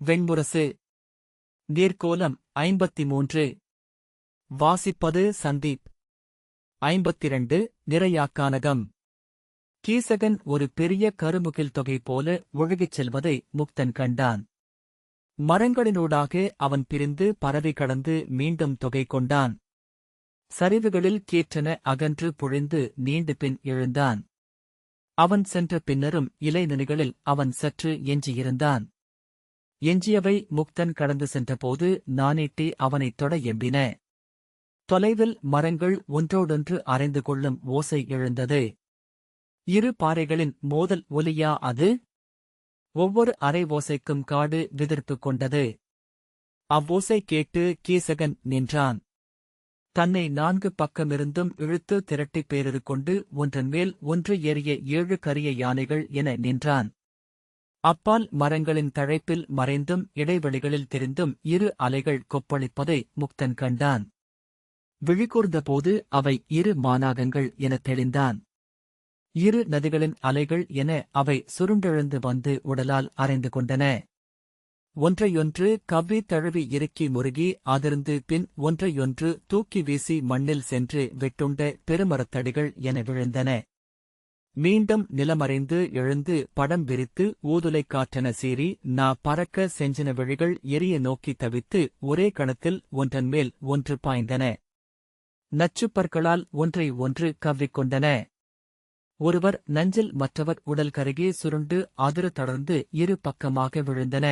வெண்முரசு. நீர்க்கோலம் 53. வாசிப்பது சந்தீப். 52. நிறையாக்கானகம். கீசகன் ஒரு பெரிய கருமுகில் தொகை போல ஒழுகிச் செல்வதை முக்தன் கண்டான். மரங்களினூடாக அவன் பிரிந்து பரவி கடந்து மீண்டும் தொகை கொண்டான். சரிவுகளில் கீற்றென அகன்று பொழிந்து நீண்டு பின் எழுந்தான். அவன் சென்ற பின்னரும் இலைநுனிகளில் அவன் சற்று எஞ்சியிருந்தான். எஞ்சியவை முக்தன் கடந்து சென்றபோது நானீட்டி அவனைத் தொட எம்பின. தொலைவில் மரங்கள் ஒன்றோடொன்று அரைந்து கொள்ளும் ஓசை எழுந்தது. இரு பாறைகளின் மோதல் ஒலியா அது? ஒவ்வொரு அரை ஓசைக்கும் காடு விதிர்ப்பு கொண்டது. அவ்வோசை கேட்டு கீசகன் நின்றான். தன்னை 4 பக்கமிருந்தும் இழுத்து திரட்டிப் பேரிரு கொண்டு ஒன்றன் மேல் ஒன்று ஏறிய 7 கரிய யானைகள் என நின்றான். அப்பால் மரங்களின் தழைப்பில் மறைந்தும் இடைவெளிகளில் தெரிந்தும் 2 அலைகள் கொப்பளிப்பதை முக்தன் கண்டான். விழிகூர்ந்தபோது அவை 2 மாநாகங்கள் எனத் தெளிந்தான். 2 நதிகளின் அலைகள் என அவை சுருண்டெழுந்து வந்து உடலால் அரைந்து கொண்டன. ஒன்றையொன்று கவ்வி தழுவி இறுக்கி முருகி அதிர்ந்து பின் ஒன்றையொன்று தூக்கி வீசி மண்ணில் சென்று வெட்டுண்ட பெருமரத்தடிகள் என விழுந்தன. மீண்டும் நிலமறைந்து எழுந்து படம் விரித்து ஊதுலை காற்றென சீறி பறக்க செஞ்சின விழிகள் எரிய நோக்கி தவித்து ஒரே கணத்தில் ஒன்றன்மேல் ஒன்று பாய்ந்தன. நச்சுப்பற்களால் ஒன்றை ஒன்று கவ்விக்கொண்டன. ஒருவர் நஞ்சில் மற்றவர் உடல் கருகி சுருண்டு அதிர தொடர்ந்து 2 பக்கமாக விழுந்தன.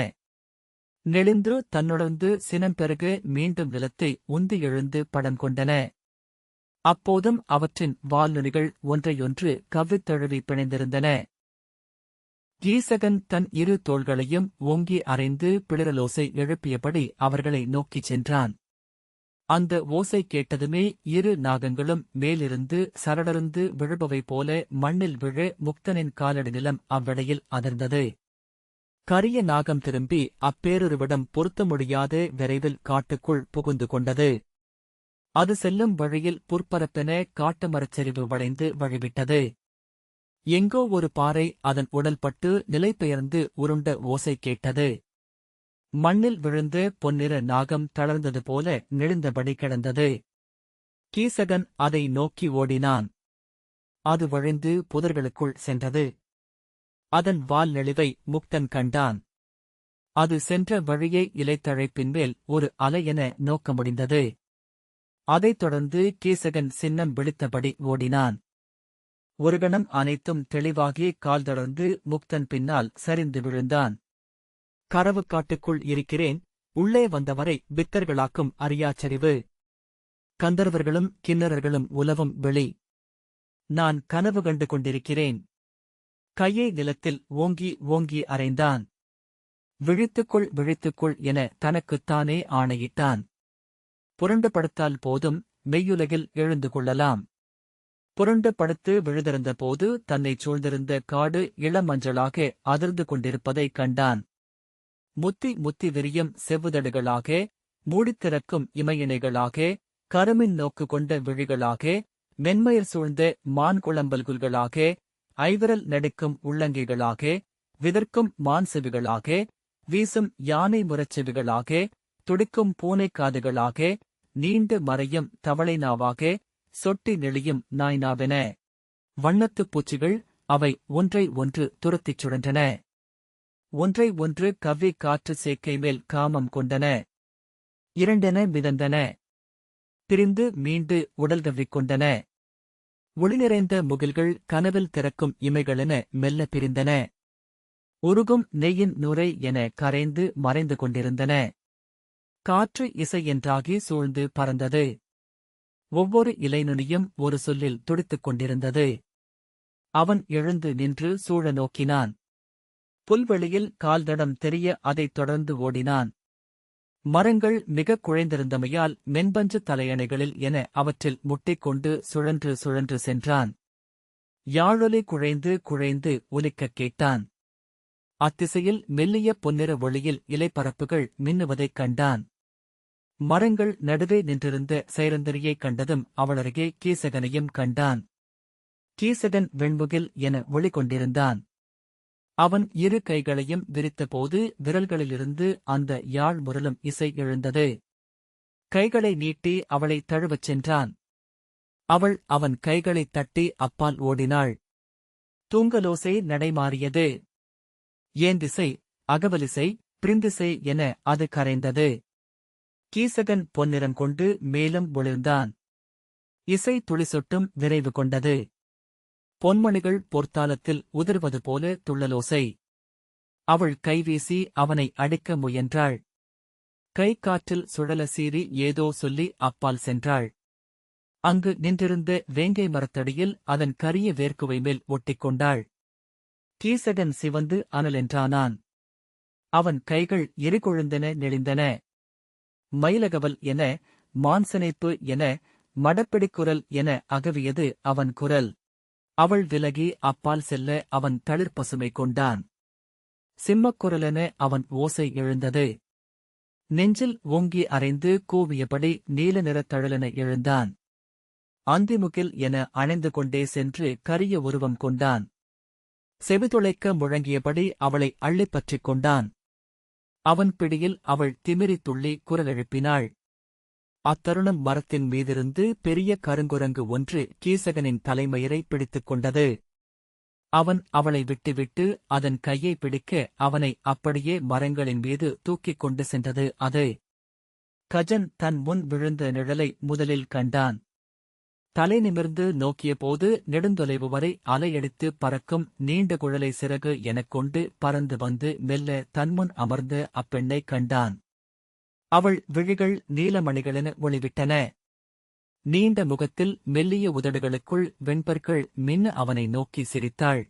நெளிந்து தன்னுடர்ந்து சினம்பெருக மீண்டும் நிலத்தை உந்தி எழுந்து படம் கொண்டன. அப்போதும் அவற்றின் வால்நுனிகள் ஒன்றையொன்று கவ்வித் தழுவி பிணைந்திருந்தன. கீசகன் தன் 2 தோள்களையும் ஓங்கி அறைந்து பிளிரலோசை எழுப்பியபடி அவர்களை நோக்கிச் சென்றான். அந்த ஓசை கேட்டதுமே 2 நாகங்களும் மேலிருந்து சரடருந்து விழுபவை போல மண்ணில் விழ முக்தனின் காலடி நிலம் அவ்வேளையில் அதிர்ந்தது. கரிய நாகம் திரும்பி அப்பேருருவிடம் பொருத்த முடியாத விரைவில் காட்டுக்குள் புகுந்து கொண்டது. அது செல்லும் வழியில் புற்பரப்பென காட்டுமரச்சரிவு வளைந்து வழிவிட்டது. எங்கோ ஒரு பாறை அதன் உடல் பட்டு நிலைபெயர்ந்து உருண்ட ஓசை கேட்டது. மண்ணில் விழுந்த பொன்னிற நாகம் தளர்ந்தது போல நெளிந்தபடி கிடந்தது. கீசகன் அதை நோக்கி ஓடினான். அது வழிந்து புதர்களுக்குள் சென்றது. அதன் வால் நெளிவை முக்தன் கண்டான். அது சென்ற வழியை இலைத்தழைப்பின்மேல் ஒரு அலை என நோக்க முடிந்தது. அதைத் தொடர்ந்து கீசகன் சின்னம் விழித்தபடி ஓடினான். ஒரு கணம் அனைத்தும் தெளிவாகி கால் தொடர்ந்து முக்தன் பின்னால் சரிந்து விழுந்தான். கரவு காட்டுக்குள் இருக்கிறேன், உள்ளே வந்தவரை பித்தர்களாக்கும் அறியாச்சரிவு. கந்தர்வர்களும் கிண்ணறர்களும் உலவும் வெளி. நான் கனவு கண்டு கொண்டிருக்கிறேன். கையை நிலத்தில் ஓங்கி ஓங்கி அறைந்தான். விழித்துக்கொள் விழித்துக்கொள் என தனக்குத்தானே ஆணையிட்டான். புரண்டு படுத்தால் போதும், மெய்யுலகில் எழுந்து கொள்ளலாம். புரண்டு படுத்து விழுதிருந்த போது தன்னைச் சூழ்ந்திருந்த காடு இளமஞ்சளாக அதிர்ந்து கொண்டிருப்பதைக் கண்டான். முத்தி முத்தி விரியும் செவ்வுதடுகளாக, மூடித்திறக்கும் இமையினைகளாக, கருமின் நோக்கு கொண்ட விழிகளாக, மென்மயிர் சூழ்ந்த மான்குளம்பல்குல்களாக, ஐவிரல் நடிக்கும் உள்ளங்கைகளாக, விதர்க்கும் மான் செவிகளாக, வீசும் யானை முரச்செவிகளாக, துடிக்கும் பூனைக் காதுகளாக, நீண்டு மறையும் தவளை நாவாக, சொட்டி நெளியும் நாய் நாவென. வண்ணத்துப் பூச்சிகள், அவை ஒன்றை ஒன்று துரத்திச் சுழன்றன. ஒன்றை ஒன்று கவ்வி காற்று சேக்கை மேல் காமம் கொண்டன. இரண்டென மிதந்தன. பிரிந்து மீண்டு உடல் கவ்விக் கொண்டன. ஒளி நிறைந்த முகில்கள் கனவில் திறக்கும் இமைகளென மெல்ல பிரிந்தன. உருகும் நெய்யின் நுரை என கரைந்து மறைந்து கொண்டிருந்தன. காற்று இசை என்றாகி சூழ்ந்து பறந்தது. ஒவ்வொரு இலைநுனியும் ஒரு சொல்லில் துடித்துக் கொண்டிருந்தது. அவன் எழுந்து நின்று சூழ நோக்கினான். புல்வெளியில் கால்தடம் தெரிய அதைத் தொடர்ந்து ஓடினான். மரங்கள் மிகக் குழைந்திருந்தமையால் மென்பஞ்சு தலையணைகளில் என அவற்றில் முட்டிக்கொண்டு சுழன்று சுழன்று சென்றான். யாழொலி குழைந்து குழைந்து ஒலிக்கக் கேட்டான். அத்திசையில் மெல்லிய பொன்னிற ஒளியில் இலைப்பரப்புகள் மின்னுவதைக் கண்டான். மரங்கள் நடுவே நின்றிருந்த சைரந்தரியைக் கண்டதும் அவளருகே கீசகனையும் கண்டான். கீசகன் வெண்முகில் என ஒளி கொண்டிருந்தான். அவன் இரு கைகளையும் விரித்தபோது விரல்களிலிருந்து அந்த யாழ் முரலும் இசை எழுந்தது. கைகளை நீட்டி அவளை தழுவச் சென்றான். அவள் அவன் கைகளைத் தட்டி அப்பால் ஓடினாள். தூங்கலோசை நடைமாறியது. ஏந்திசை, அகவலிசை, பிரிந்திசை என அது கரைந்தது. கீசகன் பொன்னிறம் கொண்டு மேலும் ஒளிர்ந்தான். இசை துளிசொட்டும் விரைவு கொண்டது. பொன்மணிகள் பொற்தாலத்தில் உதிர்வது போல துள்ளலோசை. அவள் கைவீசி அவனை அடிக்க முயன்றாள். கை காற்றில் சுழல சீறி ஏதோ சொல்லி அப்பால் சென்றாள். அங்கு நின்றிருந்த வேங்கை மரத்தடியில் அதன் கரிய வேர்க்குவை மேல் ஒட்டிக்கொண்டாள். கீசகன் சிவந்து அனலென்றானான். அவன் கைகள் எரிகொழுந்தென நெளிந்தன. மயிலகவல் என, மான்சனைப்பு என, மடப்பிடிக்குரல் என அகவியது அவன் குரல். அவள் விலகி அப்பால் செல்ல அவன் தளிர்பசுமை கொண்டான். சிம்மக்குரலென அவன் ஓசை எழுந்தது. நெஞ்சில் ஓங்கி அரைந்து கூவியபடி நீல நிறத் தழலென எழுந்தான். அந்திமுகில் என அணைந்து கொண்டே சென்று கரிய உருவம் கொண்டான். செவிதுளைக்க முழங்கியபடி அவளை அள்ளிப் பற்றிக் கொண்டான். அவன் பிடியில் அவள் திமிரித் துள்ளி குரலெழுப்பினாள். அத்தருணம் மரத்தின் மீதிருந்து பெரிய கருங்குரங்கு ஒன்று கீசகனின் தலைமயிரை பிடித்துக் கொண்டது. அவன் அவளை விட்டுவிட்டு அதன் கையை பிடிக்க அவனை அப்படியே மரங்களின் மீது தூக்கிக் கொண்டு சென்றது அது. கஜன் தன் முன் விழுந்த நிழலை முதலில் கண்டான். தலை நிமிர்ந்து நோக்கியபோது நெடுந்தொலைவு வரை அலையடித்து பறக்கும் நீண்ட குழலை சிறகு எனக் கொண்டு பறந்து வந்து மெல்ல தன்முன் அமர்ந்த அப்பெண்ணைக் கண்டான். அவள் விழிகள் நீலமணிகளென ஒளிவிட்டன. நீண்ட முகத்தில் மெல்லிய உதடுகளுக்குள் வெண்பற்கள் மின்ன அவனை நோக்கி சிரித்தாள்.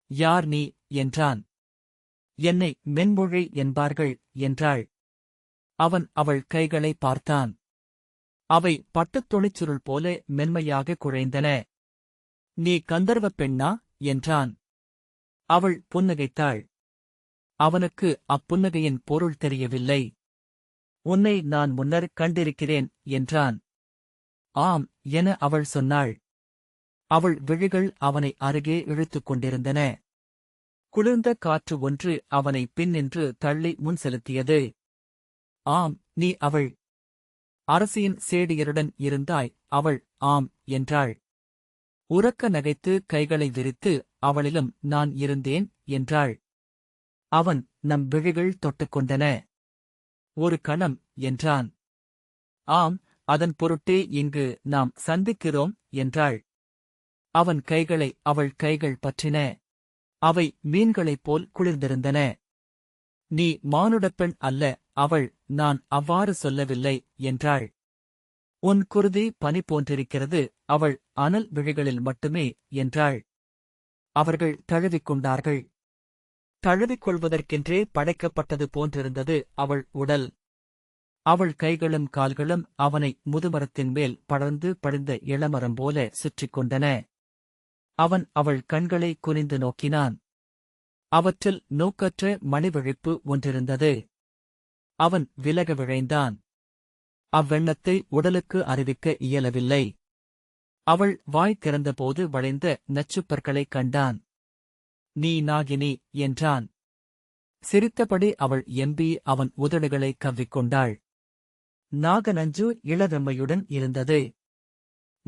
யார் நீ என்றான். என்னை மென்மொழி என்பார்கள் என்றாள். அவன் அவள் கைகளை பார்த்தான். அவை பட்டுத் துணிச்சுருள் போல மென்மையாக குழைந்தன. நீ கந்தர்வப் பெண்ணா என்றான். அவள் புன்னகைத்தாள். அவனுக்கு அப்புன்னகையின் பொருள் தெரியவில்லை. உன்னை நான் முன்னர் கண்டிருக்கிறேன் என்றான். ஆம் என அவள் சொன்னாள். அவள் விழிகள் அவனை அருகே இழுத்துக் கொண்டிருந்தன. குளிர்ந்த காற்று ஒன்று அவனை பின்னின்று தள்ளி முன் செலுத்தியது. ஆம், நீ அவள். அரசியின் சேடியருடன் இருந்தாய். அவள் ஆம் என்றாள். உரக்க நகைத்து கைகளை விரித்து அவளிலும் நான் இருந்தேன் என்றாள். அவன் நம் விழிகள் தொட்டுக்கொண்டன. ஒரு கணம் என்றான். ஆம், அதன் பொருட்டே இங்கு நாம் சந்திக்கிறோம் என்றாள். அவன் கைகளை அவள் கைகள் பற்றின. அவை மீன்களைப் போல் குளிர்ந்திருந்தன. நீ மானுடப்பெண் அல்ல. அவள் நான் அவ்வாறு சொல்லவில்லை என்றாள். உன் குருதி பனி போன்றிருக்கிறது. அவள் அனல் விழிகளில் மட்டுமே என்றாள். அவர்கள் தழுவிக்கொண்டார்கள். தழுவிக்கொள்வதற்கென்றே படைக்கப்பட்டது போன்றிருந்தது அவள் உடல். அவள் கைகளும் கால்களும் அவனை முதுமரத்தின் மேல் படர்ந்து படிந்த இளமரம் போல சுற்றிக் கொண்டன. அவன் அவள் கண்களை குனிந்து நோக்கினான். அவற்றில் நோக்கற்ற மணிவிழிப்பு ஒன்றிருந்தது. அவன் விலக விழைந்தான். அவ்வெண்ணத்தை உடலுக்கு அறிவிக்க இயலவில்லை. அவள் வாய் திறந்தபோது வளைந்த நச்சுப்பற்களைக் கண்டான். நீ நாகினி என்றான். சிரித்தபடி அவள் எம்பி அவன் உதடுகளை கவ்விக்கொண்டாள். நாகநஞ்சு இளவெம்மையுடன் இருந்தது.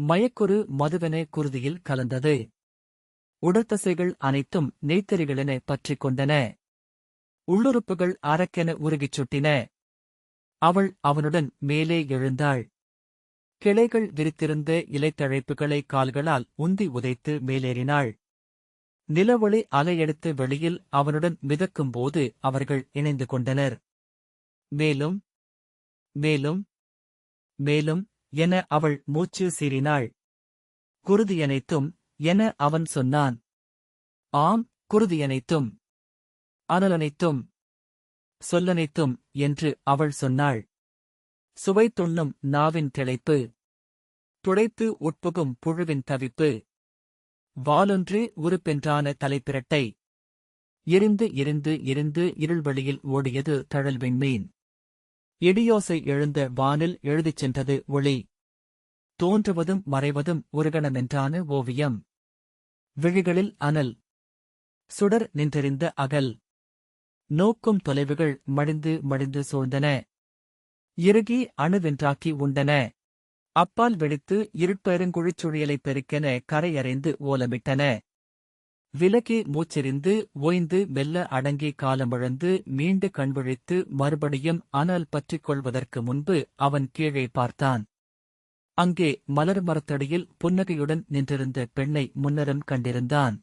மயக்குறு மதுவென குருதியில் கலந்தது. உடற்தசைகள் அனைத்தும் நெய்த்தறிகளென பற்றிக் கொண்டன. உள்ளுறுப்புகள் அரக்கென உருகிச் சுட்டின. அவள் அவனுடன் மேலே எழுந்தாள். கிளைகள் விரித்திருந்த இலைத்தழைப்புகளை கால்களால் உந்தி உதைத்து மேலேறினாள். நிலவொளி அலையெடுத்து வெளியில் அவனுடன் மிதக்கும்போது அவர்கள் இணைந்து கொண்டனர். மேலும் மேலும் மேலும் என அவள் மூச்சு சீறினாள். குருதியனைத்தும் என அவன் சொன்னான். ஆம், குருதியனைத்தும், அனலனைத்தும், சொல்லனைத்தும் என்று அவள் சொன்னாள். சுவை துண்ணும் நாவின் திளைப்பு, துடைத்து உட்புகும் புழுவின் தவிப்பு, வாலொன்றே உருப்பென்றான தலைப்பிரட்டை, எரிந்து எரிந்து எரிந்து இருள்வெளியில் ஓடியது தழல் விண்மீன். இடியோசை எழுந்த வானில் எழுதிச் சென்றது ஒளி. தோன்றுவதும் மறைவதும் ஒருகணமென்றான ஓவியம். விழிகளில் அனல். சுடர் நின்றெறிந்த அகல். நோக்கும் தொலைவுகள் மடிந்து மடிந்து சூழ்ந்தன. இறுகி அணுவென்றாக்கி உண்டன. அப்பால் வெடித்து இருட்பெருங்குழிச்சுழியலைப் பெருக்கென கரையறைந்து ஓலமிட்டன. விலகி மூச்செறிந்து ஓய்ந்து மெல்ல அடங்கி காலமிழந்து மீண்டு கண்விழித்து மறுபடியும் அனல் பற்றிக் கொள்வதற்கு முன்பு அவன் கீழே பார்த்தான். அங்கே மலர் மரத்தடியில் புன்னகையுடன் நின்றிருந்த பெண்ணை முன்னரும் கண்டிருந்தான்.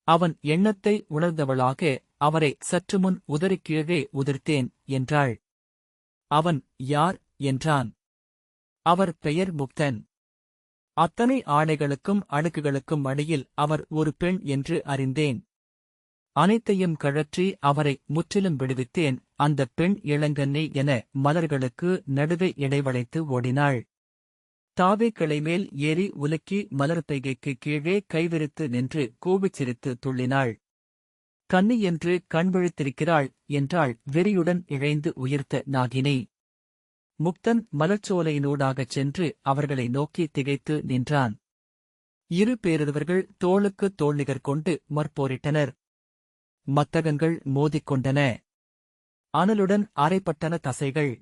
அவன் எண்ணத்தை உணர்ந்தவளாக அவரை சற்றுமுன் உதறிக் கீழே உதிர்த்தேன் என்றாள். அவன் யார் என்றான். அவர் பெயர் முக்தன். அத்தனை ஆடைகளுக்கும் அடுக்குகளுக்கும் அடியில் அவர் ஒரு பெண் என்று அறிந்தேன். அனைத்தையும் கழற்றி அவரை முற்றிலும் விடுவித்தேன். அந்தப் பெண் இளங்கன்னி என மலர்களுக்கு நடுவே இடைவளைத்து ஓடினாள். தாவே கிளைமேல் ஏறி உலுக்கி மலர் பெய்கைக்கு கீழே கைவிரித்து நின்று கூவிச் சிரித்து துள்ளினாள். கன்னி என்று கண்விழித்திருக்கிறாள் என்றாள் வெறியுடன் இழைந்து உயிர்த்த நாகினி. முக்தன் மலர்ச்சோலையினூடாகச் சென்று அவர்களை நோக்கி திகைத்து நின்றான். இரு பேரிருவர்கள் தோளுக்குத் தோள் நிகர் கொண்டு மற்போரிட்டனர். மத்தகங்கள் மோதிக்கொண்டன. அனலுடன் அரைப்பட்டன தசைகள்.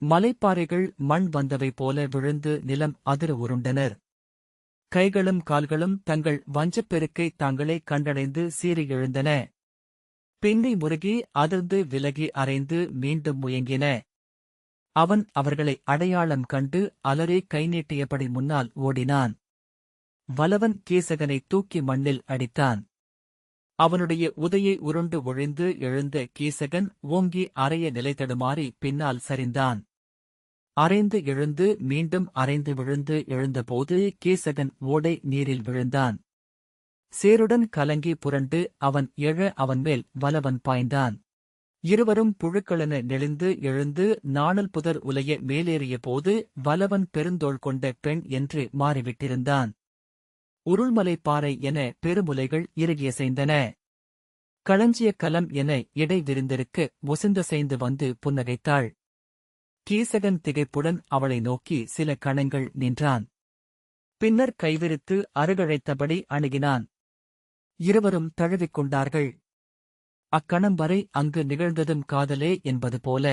மலைப்பாறைகள் மண் வந்தவை போல விழுந்து நிலம் அதிர உருண்டனர். கைகளும் கால்களும் தங்கள் வஞ்சப்பெருக்கை தாங்களே கண்டடைந்து சீறி எழுந்தன. பின்னி முருகி அதிர்ந்து விலகி அரைந்து மீண்டும் முயங்கின. அவன் அவர்களை அடையாளம் கண்டு அலறி கை நீட்டியபடி முன்னால் ஓடினான். வலவன் கீசகனை தூக்கி மண்ணில் அடித்தான். அவனுடைய உதையை உருண்டு ஒழிந்து எழுந்த கீசகன் ஓங்கி அறைய நிலை தடுமாறி பின்னால் சரிந்தான். அரைந்து எழுந்து மீண்டும் அரைந்து விழுந்து எழுந்தபோது கீசகன் ஓடை நீரில் விழுந்தான். சேருடன் கலங்கி புரண்டு அவன் எழ அவன்மேல் வலவன் பாய்ந்தான். இருவரும் புழுக்களென நெளிந்து எழுந்து நாணல் புதர் உலைய மேலேறிய போது வலவன் பெருந்தோள் கொண்ட பெண் என்று மாறிவிட்டிருந்தான். உருள்மலைப்பாறை என பெருமுலைகள் இறுகியசைந்தன. களஞ்சிய கலம் என இடை விரிந்திருக்க ஒசிந்தசைந்து வந்து புன்னகைத்தாள். கீசகன் திகைப்புடன் அவளை நோக்கி சில கணங்கள் நின்றான். பின்னர் கைவிரித்து அருகழைத்தபடி அணுகினான். இருவரும் தழுவிக்கொண்டார்கள். அக்கணம் வரை அங்கு நிகழ்ந்ததும் காதலே என்பது போல.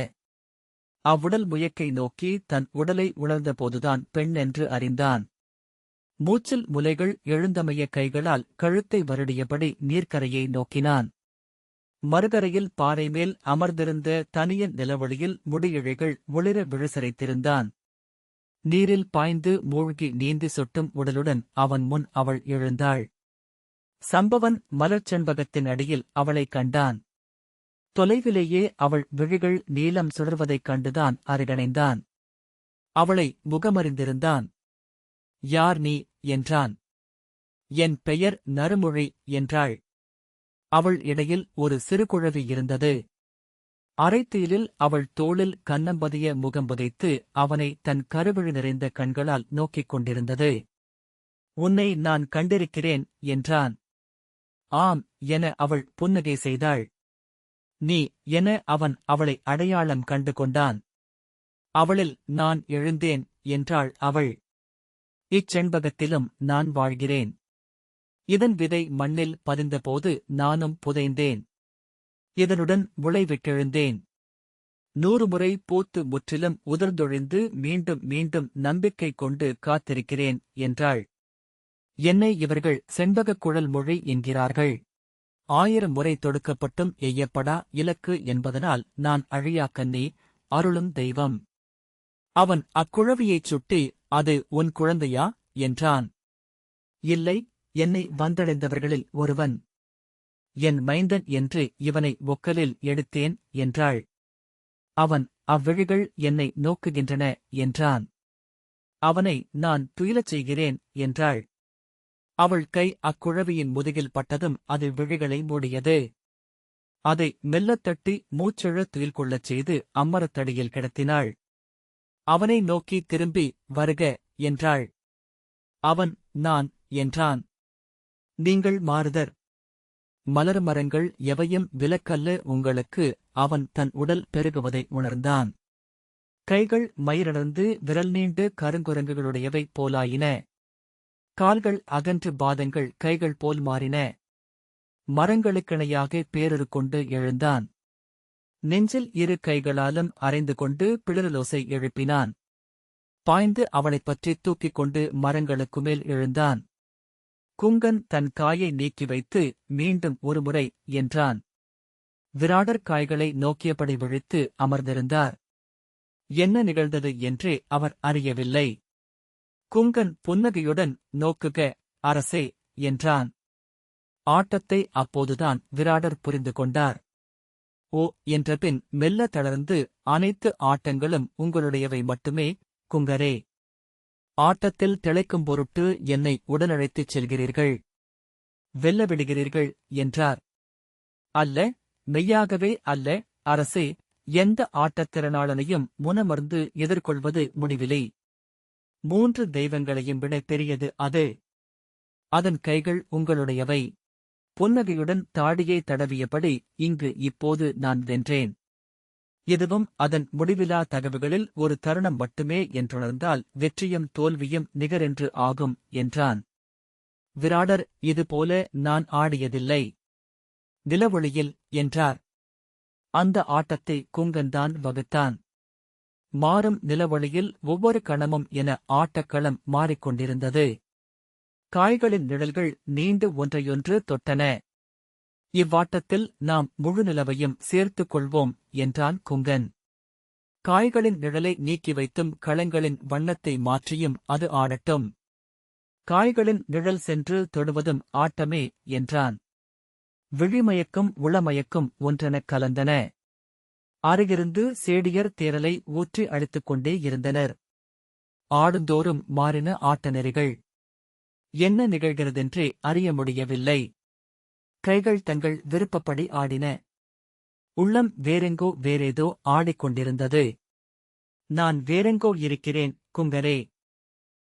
அவ்வுடல் முயக்கை நோக்கி தன் உடலை உணர்ந்தபோதுதான் பெண்ணென்று அறிந்தான். மூச்சில் முலைகள் எழுந்தமைய கைகளால் கழுத்தை வருடியபடி நீர்க்கரையை நோக்கினான். மறுகரையில் பாறைமேல் அமர்ந்திருந்த தனியன் நிலவொளியில் முடியிழைகள் ஒளிர விழுசரைத்திருந்தான். நீரில் பாய்ந்து மூழ்கி நீந்தி சொட்டும் உடலுடன் அவன் முன் அவள் எழுந்தாள். சம்பவன் மலர்ச்செண்பகத்தின் அடியில் அவளைக் கண்டான். தொலைவிலேயே அவள் விழிகள் நீலம் சுடர்வதைக் கண்டுதான் அருகணைந்தான். அவளை முகமறிந்திருந்தான். யார் நீ என்றான். என் பெயர் நறுமொழி என்றாள். அவள் இடையில் ஒரு சிறு குழவி இருந்தது. அரைத்தீலில் அவள் தோளில் கன்னம்பதிய முகம் புதைத்து அவனை தன் கருவிழி நிறைந்த கண்களால் நோக்கிக் கொண்டிருந்தது. உன்னை நான் கண்டிருக்கிறேன் என்றான். ஆம் என அவள் புன்னகை செய்தாள். நீ என அவன் அவளை அடையாளம் கண்டு கொண்டான். அவளில் நான் எழுந்தேன் என்றாள் அவள். இச்செண்பகத்திலும் நான் வாழ்கிறேன். இதன் விதை மண்ணில் பதிந்தபோது நானும் புதைந்தேன். இதனுடன் முளைவிட்டெழுந்தேன். 100 முறை பூத்து முற்றிலும் உதிர்ந்தொழிந்து மீண்டும் மீண்டும் நம்பிக்கை கொண்டு காத்திருக்கிறேன் என்றாள். என்னை இவர்கள் செண்பகக் குழல் மொழி என்கிறார்கள். 1000 முறை தொடுக்கப்பட்டும் எய்யப்படா இலக்கு என்பதனால் நான் அழியா கன்னி, அருளும் தெய்வம். அவன் அக்குழவியைச் சுட்டி, அது உன் குழந்தையா என்றான். இல்லை, என்னை வந்தடைந்தவர்களில் ஒருவன். என் மைந்தன் என்று இவனை ஒக்கலில் எடுத்தேன் என்றாள். அவன் அவ்விழிகள் என்னை நோக்குகின்றன என்றான். அவனை நான் துயிலச் செய்கிறேன் என்றாள். அவள் கை அக்குழவியின் முதுகில் பட்டதும் அது விழிகளை மூடியது. அதை மெல்லத் தட்டி மூச்செழ துயில் கொள்ளச் செய்து அம்மரத்தடியில் கிடத்தினாள். அவனை நோக்கி திரும்பி வருக என்றாள். அவன் நான் என்றான். நீங்கள் மாறுதர். மலர் மரங்கள் எவையும் விலக்கல்ல உங்களுக்கு. அவன் தன் உடல் பெருகுவதை உணர்ந்தான். கைகள் மயிரடர்ந்து விரல் நீண்டு கருங்குரங்குகளுடையவை போலாயின. கால்கள் அகன்று பாதங்கள் கைகள் போல் மாறின. மரங்களுக்கிணையாக பேரொரு கொண்டு எழுந்தான். நெஞ்சில் இரு கைகளாலும் அறைந்து கொண்டு பிளிரலோசை எழுப்பினான். பாய்ந்து அவளைப் பற்றி தூக்கிக் கொண்டு மரங்களுக்கு மேல் எழுந்தான். குங்கன் தன் காயை நீக்கி வைத்து மீண்டும் ஒருமுறை என்றான். விராடர் காய்களை நோக்கியபடி விழித்து அமர்ந்திருந்தார். என்ன நிகழ்ந்தது என்றே அவர் அறியவில்லை. குங்கன் புன்னகையுடன் நோக்குக அரசே என்றான். ஆட்டத்தை அப்போதுதான் விராடர் புரிந்து கொண்டார். ஓ என்றபின் மெல்ல தளர்ந்து அனைத்து ஆட்டங்களும் உங்களுடையவை மட்டுமே குங்கரே. ஆட்டத்தில் திளைக்கும் பொருட்டு என்னை உடனழைத்துச் செல்கிறீர்கள். வெல்லவிடுகிறீர்கள் என்றார். அல்ல, மெய்யாகவே அல்ல அரசே. எந்த ஆட்டத்திறனாளனையும் முனமர்ந்து எதிர்கொள்வது முடிவில்லை. 3 தெய்வங்களையும் விட பெரியது அது. அதன் கைகள் உங்களுடையவை. புன்னகையுடன் தாடியை தடவியபடி இங்கு இப்போது நான் வென்றேன். இதுவும் அதன் முடிவிலா தகவுகளில் ஒரு தருணம் மட்டுமே என்றுணர்ந்தால் வெற்றியும் தோல்வியும் நிகரென்று ஆகும் என்றான். விராடர் இதுபோல நான் ஆடியதில்லை. நிலவொளியில் என்றார். அந்த ஆட்டத்தை குங்கன்தான் வகுத்தான். மாறும் நிலவொளியில் ஒவ்வொரு கணமும் என ஆட்டக்களம் மாறிக்கொண்டிருந்தது. காய்களின் நிழல்கள் நீண்டு ஒன்றையொன்று தொட்டன. இவ்வாட்டத்தில் நாம் முழு நிலவையும் சேர்த்துக் கொள்வோம் என்றான் குங்கன். காய்களின் நிழலை நீக்கி வைத்தும் களங்களின் வண்ணத்தை மாற்றியும் அது ஆடட்டும். காய்களின் நிழல் சென்று தொடுவதும் ஆட்டமே என்றான். விழிமயக்கும் உளமயக்கும் ஒன்றெனக் கலந்தன. அருகிருந்து சேடியர் தேரலை ஊற்றி அழித்துக் கொண்டே இருந்தனர். ஆடுந்தோறும் மாறின ஆட்ட நெறிகள். என்ன நிகழ்கிறதென்றே அறிய முடியவில்லை. கைகள் தங்கள் விருப்பப்படி ஆடின. உள்ளம் வேறெங்கோ வேறேதோ ஆடிக்கொண்டிருந்தது. நான் வேறெங்கோ இருக்கிறேன் குங்கரே.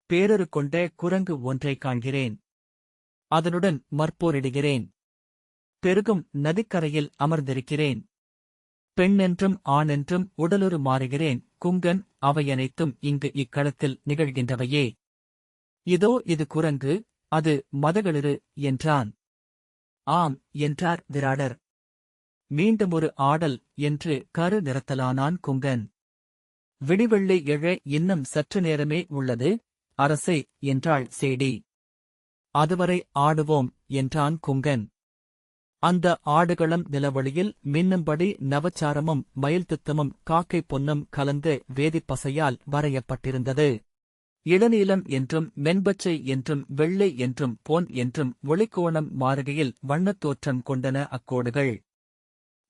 பேரொரு கொண்ட குரங்கு ஒன்றை காண்கிறேன். அதனுடன் மற்போரிடுகிறேன். பெருகும் நதிக்கரையில் அமர்ந்திருக்கிறேன். பெண்ணென்றும் ஆணென்றும் உடலுறு மாறுகிறேன் குங்கன். அவையனைத்தும் இங்கு இக்களத்தில் நிகழ்கின்றவையே. இதோ இது குரங்கு, அது மதகளிறு என்றான். ஆம் என்றார் விராடர். மீண்டுமொரு ஆடல் என்று கரு நிறத்தலானான் குங்கன். விடிவெள்ளி எழ இன்னும் சற்று நேரமே உள்ளது அரசே என்றாள் சேடி. அதுவரை ஆடுவோம் என்றான் குங்கன். அந்த ஆடுகளம் நிலவொளியில் மின்னும்படி நவச்சாரமும் மயில்துத்தமும் காக்கை பொன்னும் கலந்த வேதிப்பசையால் வரையப்பட்டிருந்தது. இளநீலம் என்றும் மென்பச்சை என்றும் வெள்ளை என்றும் பொன் என்றும் ஒளிக்கோணம் மாறுகையில் வண்ணத்தோற்றம் கொண்டன அக்கோடுகள்.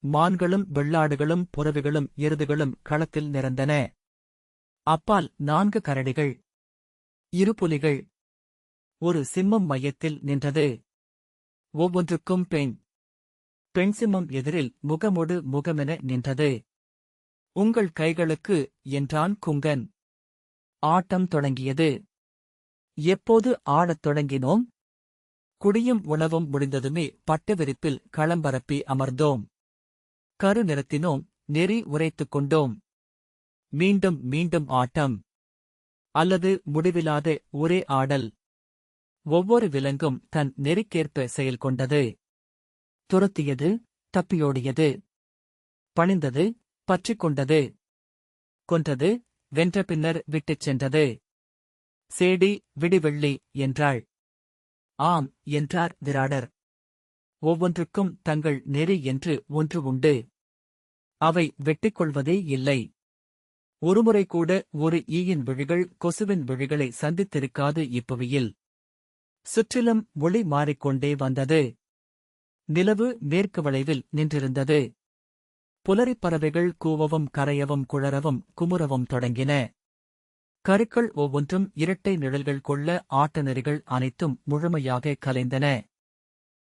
மான்களும் வெள்ளாடுகளும் புறவிகளும் எருதுகளும் களத்தில் நிறந்தன. அப்பால் 4 கரடிகள், 2 புலிகள், ஒரு சிம்மம் மையத்தில் நின்றது. ஒவ்வொன்றுக்கும் பெண் சிம்மம் எதிரில் முகமொடு முகமென நின்றது. உங்கள் கைகளுக்கு என்றான் குங்கன். ஆட்டம் தொடங்கியது. எப்போது ஆடத் தொடங்கினோம்? குடியும் உணவும் முடிந்ததுமே பட்டவிரிப்பில் களம்பரப்பி அமர்ந்தோம். கரு நிறத்தினோம், நெறி உரைத்துக் கொண்டோம். மீண்டும் மீண்டும் ஆட்டம். அல்லது முடிவிலாத ஒரே ஆடல். ஒவ்வொரு விலங்கும் தன் நெறிக்கேற்ப செயல் கொண்டது. துரத்தியது, தப்பியோடியது. பணிந்தது, பற்றிக் கொண்டது. கொன்றது, வென்ற பின்னர் விட்டுச் சென்றது. சேடி விடிவெள்ளி என்றாள். ஆம் என்றார் விராடர். ஒவ்வொன்றுக்கும் தங்கள் நெறி என்று ஒன்று உண்டு. அவை வெட்டிக்கொள்வதே இல்லை. ஒருமுறை கூட ஒரு ஈயின் விழிகள் கொசுவின் விழிகளை சந்தித்திருக்காது இப்புவியில். சுற்றிலும் ஒளி மாறிக்கொண்டே வந்தது. நிலவு மேற்கு வளைவில் நின்றிருந்தது. புலரிப் பறவைகள் கூவவும் கரையவும் குழறவும் குமுறவும் தொடங்கின. கருக்கள் ஒவ்வொன்றும் இரட்டை நிழல்கள் கொள்ள ஆட்ட நெறிகள் அனைத்தும் முழுமையாக கலைந்தன.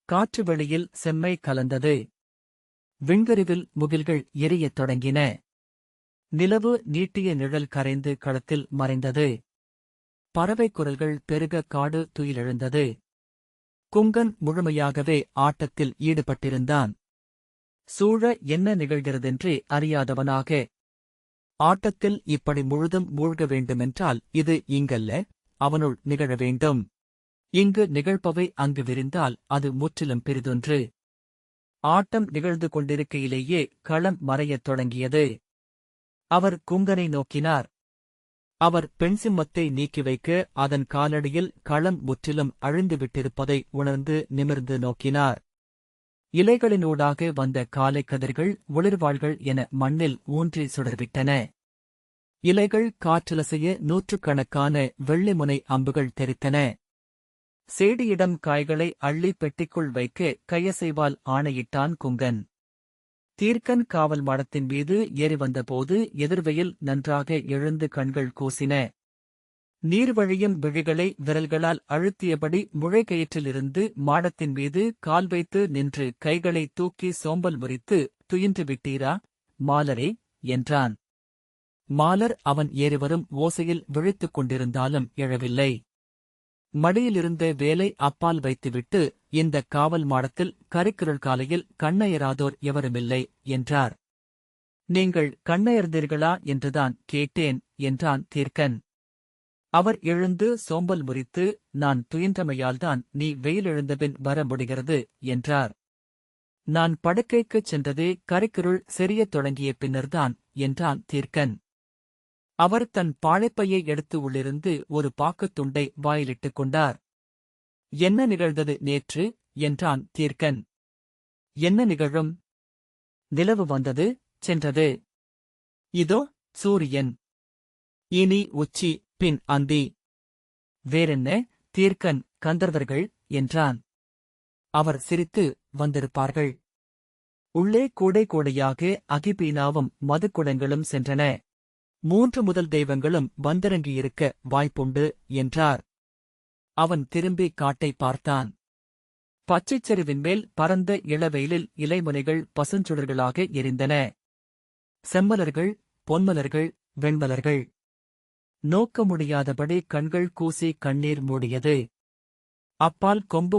காற்று வெளியில் செம்மை கலந்தது. விண்கருவில் முகில்கள் எரியத் தொடங்கின. நிலவு நீட்டிய நிழல் கரைந்து களத்தில் மறைந்தது. பறவை குரல்கள் பெருக காடு துயிலெழுந்தது. குங்கன் முழுமையாகவே ஆட்டத்தில் ஈடுபட்டிருந்தான். சூழ என்ன நிகழ்கிறதென்றே அறியாதவனாக. ஆட்டத்தில் இப்படி முழுதும் மூழ்க வேண்டுமென்றால் இது இங்கல்ல, அவனுள் நிகழ வேண்டும். இங்கு நிகழ்பவை அங்கு விரிந்தால் அது முற்றிலும் பெரிதொன்று. ஆட்டம் நிகழ்ந்து கொண்டிருக்கையிலேயே களம் மறையத் தொடங்கியது. அவர் குங்கனை நோக்கினார். அவர் பெண் சிம்மத்தை நீக்கி வைக்க அதன் காலடியில் களம் முற்றிலும் அழிந்துவிட்டிருப்பதை உணர்ந்து நிமிர்ந்து நோக்கினார். இலைகளினூடாக வந்த காலைக் கதிர்கள் ஒளிர்வாள்கள் என மண்ணில் ஊன்றி சுடர்விட்டன. இலைகள் காற்றிலசைய நூற்றுக்கணக்கான வெள்ளிமுனை அம்புகள் தெரித்தன. சேடியிடம் காய்களை அள்ளி பெட்டிக்குள் வைக்க கையசைவால் ஆணையிட்டான் குங்கன். தீர்க்கன் காவல் மாடத்தின் மீது ஏறி வந்தபோது எதிர்வெயில் நன்றாக எழுந்து கண்கள் கூசின. நீர்வழியும் விழிகளை விரல்களால் அழுத்தியபடி முழைக்கயிற்றிலிருந்து மாடத்தின் மீது கால் வைத்து நின்று கைகளை தூக்கி சோம்பல் முறித்து, துயின்று விட்டீரா, மாலரே என்றான். மாலர் அவன் ஏறிவரும் ஓசையில் விழித்துக் கொண்டிருந்தாலும் எழவில்லை. மடியிலிருந்த வேலை அப்பால் வைத்துவிட்டு, இந்த காவல் மாடத்தில் கரிக்குரல் காலையில் கண்ணயராதோர் எவருமில்லை என்றார். நீங்கள் கண்ணயர்ந்தீர்களா என்றுதான் கேட்டேன் என்றான் தீர்க்கன். அவர் எழுந்து சோம்பல் முறித்து, நான் துயின்றமையால்தான் நீ வெயிலெழுந்தபின் வர முடிகிறது என்றார். நான் படுக்கைக்குச் சென்றதே கரிக்குருள் செறியத் தொடங்கிய பின்னர்தான் என்றான் தீர்க்கன். அவர் தன் பாழைப்பையை எடுத்து உள்ளிருந்து ஒரு பாக்குத் துண்டை வாயிலிட்டுக் கொண்டார். என்ன நிகழ்ந்தது நேற்று என்றான் தீர்க்கன். என்ன நிகழும்? நிலவு வந்தது, சென்றது. இதோ சூரியன். இனி உச்சி, பின் அந்தி. வேறென்ன? தீர்க்கன், கந்தர்வர்கள் என்றான். அவர் சிரித்து, வந்திருப்பார்கள். உள்ளே கூடை கூடையாக அகிபீனாவும் மதுக்குடங்களும் சென்றன. 3 முதல் தெய்வங்களும் வந்திறங்கியிருக்க வாய்ப்புண்டு என்றார். அவன் திரும்பி காட்டை பார்த்தான். பச்சைச் சரிவின் மேல் பரந்த இளவெயிலில் இலைமுனைகள் பசுஞ்சுடர்களாக எரிந்தன. செம்மலர்கள், பொன்மலர்கள், வெண்மலர்கள். நோக்க முடியாதபடி கண்கள் கூசி கண்ணீர் மூடியது. அப்பால் கொம்பு